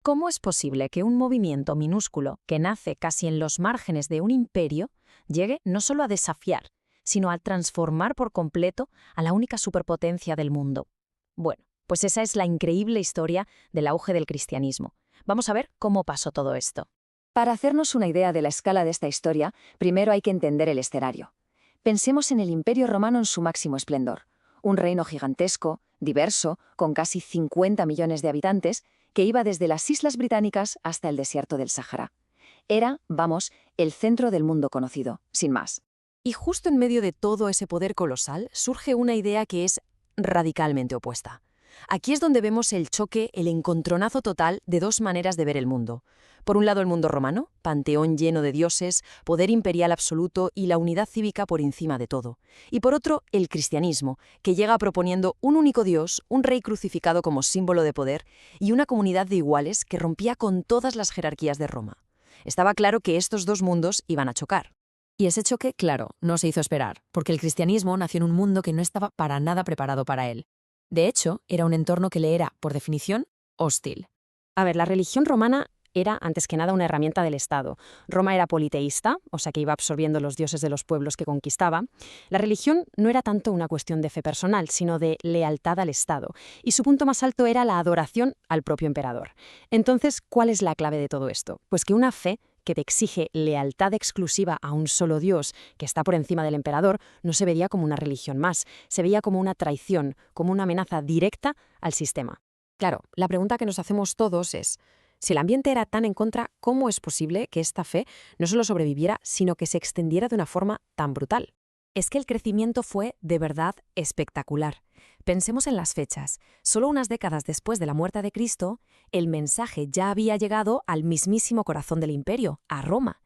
¿Cómo es posible que un movimiento minúsculo que nace casi en los márgenes de un imperio llegue no solo a desafiar, sino a transformar por completo a la única superpotencia del mundo? Bueno, pues esa es la increíble historia del auge del cristianismo. Vamos a ver cómo pasó todo esto. Para hacernos una idea de la escala de esta historia, primero hay que entender el escenario. Pensemos en el Imperio Romano en su máximo esplendor. Un reino gigantesco, diverso, con casi 50 millones de habitantes, que iba desde las Islas Británicas hasta el desierto del Sáhara. Era, vamos, el centro del mundo conocido, sin más. Y justo en medio de todo ese poder colosal surge una idea que es radicalmente opuesta. Aquí es donde vemos el choque, el encontronazo total de dos maneras de ver el mundo. Por un lado el mundo romano, panteón lleno de dioses, poder imperial absoluto y la unidad cívica por encima de todo. Y por otro, el cristianismo, que llega proponiendo un único Dios, un rey crucificado como símbolo de poder y una comunidad de iguales que rompía con todas las jerarquías de Roma. Estaba claro que estos dos mundos iban a chocar. Y ese choque, claro, no se hizo esperar, porque el cristianismo nació en un mundo que no estaba para nada preparado para él. De hecho, era un entorno que le era, por definición, hostil. A ver, la religión romana era, antes que nada, una herramienta del Estado. Roma era politeísta, o sea que iba absorbiendo los dioses de los pueblos que conquistaba. La religión no era tanto una cuestión de fe personal, sino de lealtad al Estado. Y su punto más alto era la adoración al propio emperador. Entonces, ¿cuál es la clave de todo esto? Pues que una fe que te exige lealtad exclusiva a un solo Dios que está por encima del emperador, no se vería como una religión más, se veía como una traición, como una amenaza directa al sistema. Claro, la pregunta que nos hacemos todos es, si el ambiente era tan en contra, ¿cómo es posible que esta fe no solo sobreviviera, sino que se extendiera de una forma tan brutal? Es que el crecimiento fue, de verdad, espectacular. Pensemos en las fechas. Solo unas décadas después de la muerte de Cristo, el mensaje ya había llegado al mismísimo corazón del imperio, a Roma.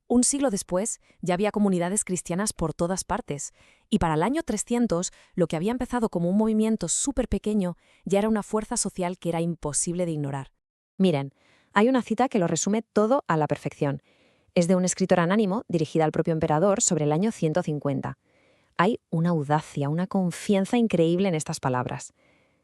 Un siglo después, ya había comunidades cristianas por todas partes. Y para el año 300, lo que había empezado como un movimiento súper pequeño, ya era una fuerza social que era imposible de ignorar. Miren, hay una cita que lo resume todo a la perfección. Es de un escritor anónimo dirigida al propio emperador sobre el año 150. Hay una audacia, una confianza increíble en estas palabras.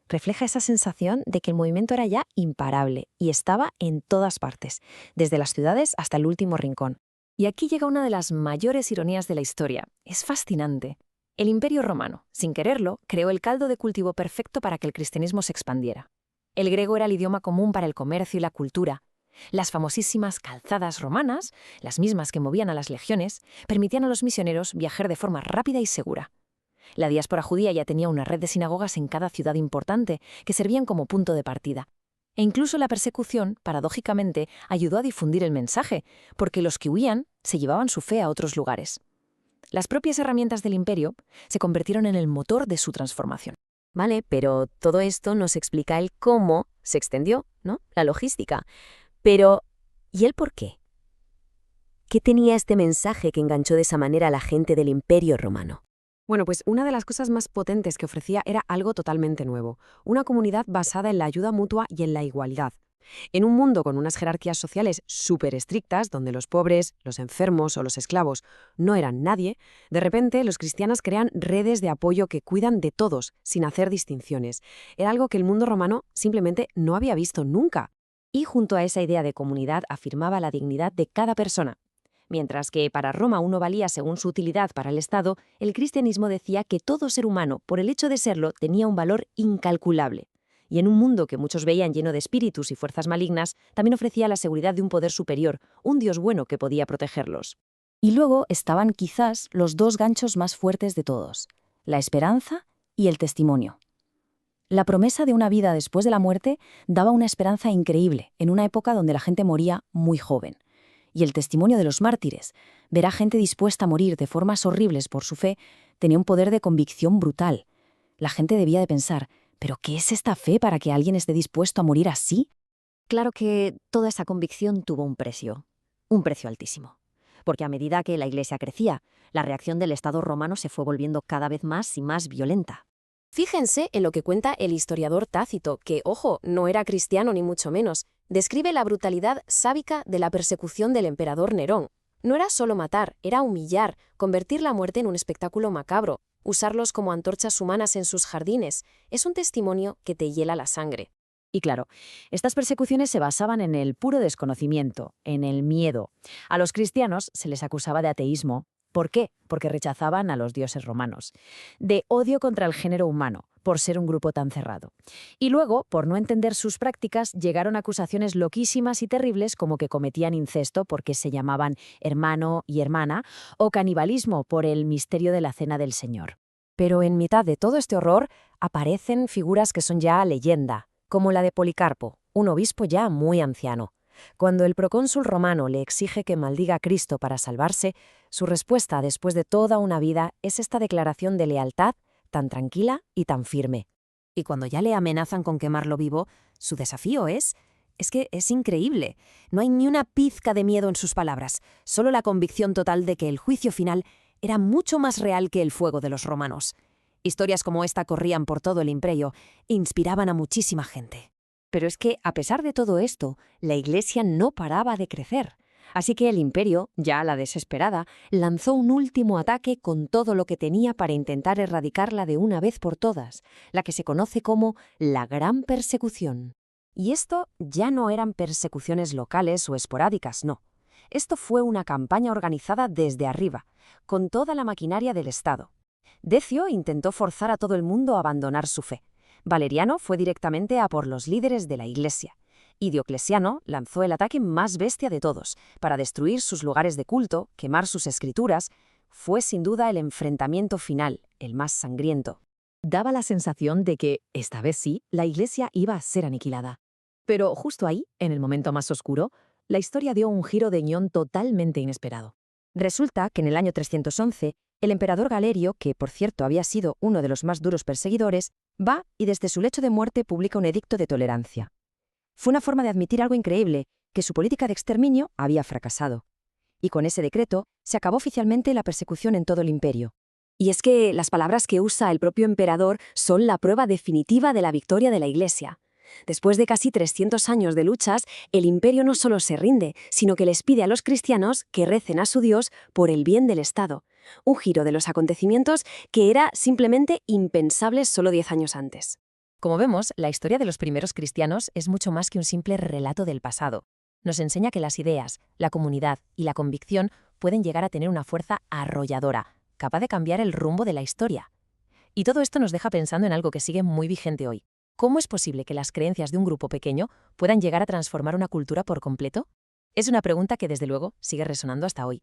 Refleja esa sensación de que el movimiento era ya imparable y estaba en todas partes, desde las ciudades hasta el último rincón. Y aquí llega una de las mayores ironías de la historia. Es fascinante. El Imperio Romano, sin quererlo, creó el caldo de cultivo perfecto para que el cristianismo se expandiera. El griego era el idioma común para el comercio y la cultura. Las famosísimas calzadas romanas, las mismas que movían a las legiones, permitían a los misioneros viajar de forma rápida y segura. La diáspora judía ya tenía una red de sinagogas en cada ciudad importante, que servían como punto de partida. E incluso la persecución, paradójicamente, ayudó a difundir el mensaje, porque los que huían se llevaban su fe a otros lugares. Las propias herramientas del imperio se convirtieron en el motor de su transformación. Vale, pero todo esto nos explica el cómo se extendió, ¿no? La logística. Pero, ¿y el por qué? ¿Qué tenía este mensaje que enganchó de esa manera a la gente del Imperio Romano? Bueno, pues una de las cosas más potentes que ofrecía era algo totalmente nuevo, una comunidad basada en la ayuda mutua y en la igualdad. En un mundo con unas jerarquías sociales súper estrictas, donde los pobres, los enfermos o los esclavos no eran nadie, de repente los cristianos crean redes de apoyo que cuidan de todos, sin hacer distinciones. Era algo que el mundo romano simplemente no había visto nunca. Y junto a esa idea de comunidad afirmaba la dignidad de cada persona. Mientras que para Roma uno valía según su utilidad para el Estado, el cristianismo decía que todo ser humano, por el hecho de serlo, tenía un valor incalculable. Y en un mundo que muchos veían lleno de espíritus y fuerzas malignas, también ofrecía la seguridad de un poder superior, un Dios bueno que podía protegerlos. Y luego estaban quizás los dos ganchos más fuertes de todos, la esperanza y el testimonio. La promesa de una vida después de la muerte daba una esperanza increíble en una época donde la gente moría muy joven. Y el testimonio de los mártires, ver a gente dispuesta a morir de formas horribles por su fe, tenía un poder de convicción brutal. La gente debía de pensar, ¿pero qué es esta fe para que alguien esté dispuesto a morir así? Claro que toda esa convicción tuvo un precio altísimo. Porque a medida que la Iglesia crecía, la reacción del Estado romano se fue volviendo cada vez más y más violenta. Fíjense en lo que cuenta el historiador Tácito, que, ojo, no era cristiano ni mucho menos. Describe la brutalidad sádica de la persecución del emperador Nerón. No era solo matar, era humillar, convertir la muerte en un espectáculo macabro, usarlos como antorchas humanas en sus jardines. Es un testimonio que te hiela la sangre. Y claro, estas persecuciones se basaban en el puro desconocimiento, en el miedo. A los cristianos se les acusaba de ateísmo. ¿Por qué? Porque rechazaban a los dioses romanos. De odio contra el género humano, por ser un grupo tan cerrado. Y luego, por no entender sus prácticas, llegaron acusaciones loquísimas y terribles como que cometían incesto porque se llamaban hermano y hermana, o canibalismo por el misterio de la cena del Señor. Pero en mitad de todo este horror aparecen figuras que son ya leyenda, como la de Policarpo, un obispo ya muy anciano. Cuando el procónsul romano le exige que maldiga a Cristo para salvarse, su respuesta después de toda una vida es esta declaración de lealtad tan tranquila y tan firme. Y cuando ya le amenazan con quemarlo vivo, su desafío es que es increíble. No hay ni una pizca de miedo en sus palabras, solo la convicción total de que el juicio final era mucho más real que el fuego de los romanos. Historias como esta corrían por todo el imperio e inspiraban a muchísima gente. Pero es que, a pesar de todo esto, la Iglesia no paraba de crecer. Así que el imperio, ya a la desesperada, lanzó un último ataque con todo lo que tenía para intentar erradicarla de una vez por todas, la que se conoce como la Gran Persecución. Y esto ya no eran persecuciones locales o esporádicas, no. Esto fue una campaña organizada desde arriba, con toda la maquinaria del Estado. Decio intentó forzar a todo el mundo a abandonar su fe. Valeriano fue directamente a por los líderes de la Iglesia. Y Diocleciano lanzó el ataque más bestia de todos, para destruir sus lugares de culto, quemar sus escrituras. Fue sin duda el enfrentamiento final, el más sangriento. Daba la sensación de que, esta vez sí, la Iglesia iba a ser aniquilada. Pero justo ahí, en el momento más oscuro, la historia dio un giro de guión totalmente inesperado. Resulta que en el año 311, el emperador Galerio, que por cierto había sido uno de los más duros perseguidores, va y desde su lecho de muerte publica un edicto de tolerancia. Fue una forma de admitir algo increíble, que su política de exterminio había fracasado. Y con ese decreto se acabó oficialmente la persecución en todo el imperio. Y es que las palabras que usa el propio emperador son la prueba definitiva de la victoria de la Iglesia. Después de casi 300 años de luchas, el imperio no solo se rinde, sino que les pide a los cristianos que recen a su Dios por el bien del Estado. Un giro de los acontecimientos que era simplemente impensable solo 10 años antes. Como vemos, la historia de los primeros cristianos es mucho más que un simple relato del pasado. Nos enseña que las ideas, la comunidad y la convicción pueden llegar a tener una fuerza arrolladora, capaz de cambiar el rumbo de la historia. Y todo esto nos deja pensando en algo que sigue muy vigente hoy. ¿Cómo es posible que las creencias de un grupo pequeño puedan llegar a transformar una cultura por completo? Es una pregunta que desde luego sigue resonando hasta hoy.